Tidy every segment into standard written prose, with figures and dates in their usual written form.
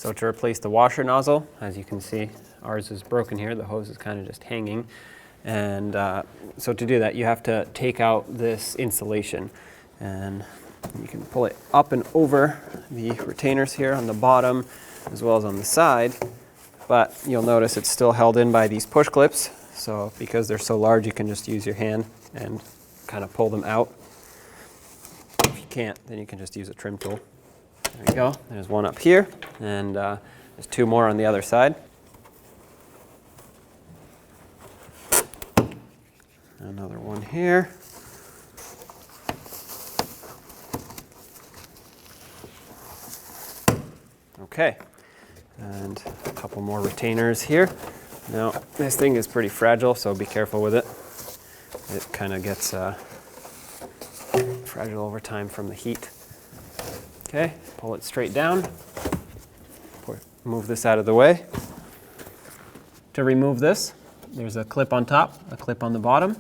So to replace the washer nozzle, as you can see, ours is broken here. The hose is kind of just hanging. And so to do that, you have to take out this insulation. And you can pull it up and over the retainers here on the bottom, as well as on the side. But you'll notice it's still held in by these push clips. So because they're so large, you can just use your hand and kind of pull them out. If you can't, then you can just use a trim tool. There you go. There's one up here, and there's two more on the other side. Another one here. Okay, and a couple more retainers here. Now, this thing is pretty fragile, so be careful with it. It kind of gets fragile over time from the heat. Okay, pull it straight down. Move this out of the way. To remove this, there's a clip on top, a clip on the bottom.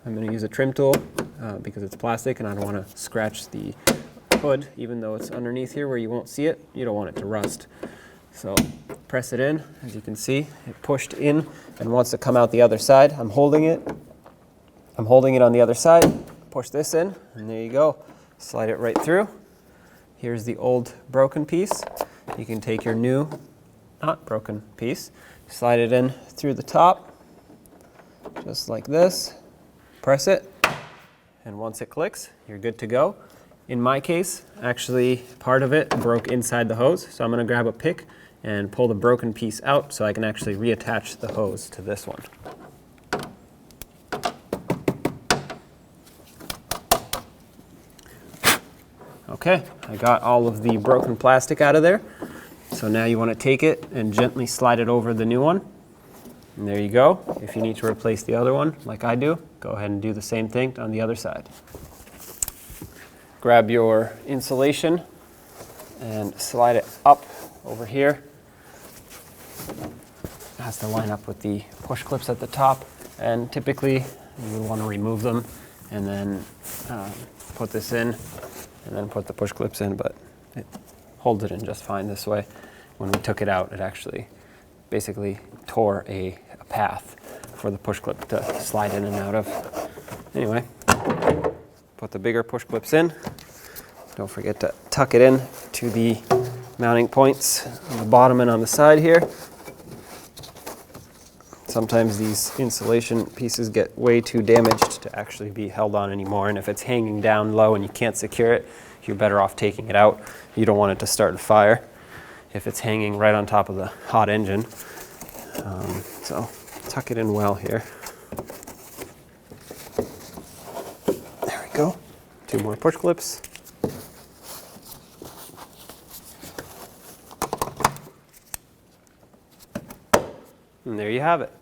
I'm going to use a trim tool because it's plastic and I don't want to scratch the hood, even though it's underneath here where you won't see it. You don't want it to rust. So press it in. As you can see, it pushed in and wants to come out the other side. I'm holding it on the other side. Push this in, and there you go. Slide it right through. Here's the old broken piece. You can take your new, not broken piece, slide it in through the top, just like this. Press it, and once it clicks, you're good to go. In my case, actually, part of it broke inside the hose, so I'm going to grab a pick and pull the broken piece out so I can actually reattach the hose to this one. Okay, I got all of the broken plastic out of there. So now you want to take it and gently slide it over the new one. And there you go. If you need to replace the other one, like I do, go ahead and do the same thing on the other side. Grab your insulation and slide it up over here. It has to line up with the push clips at the top. And typically, you would want to remove them and then put this in and then put the push clips in, but it holds it in just fine this way. When we took it out, it actually basically tore a path for the push clip to slide in and out of. Anyway, put the bigger push clips in. Don't forget to tuck it in to the mounting points on the bottom and on the side here. Sometimes these insulation pieces get way too damaged to actually be held on anymore, and if it's hanging down low and you can't secure it, you're better off taking it out. You don't want it to start a fire if it's hanging right on top of the hot engine. So tuck it in well here. There we go. Two more push clips. And there you have it.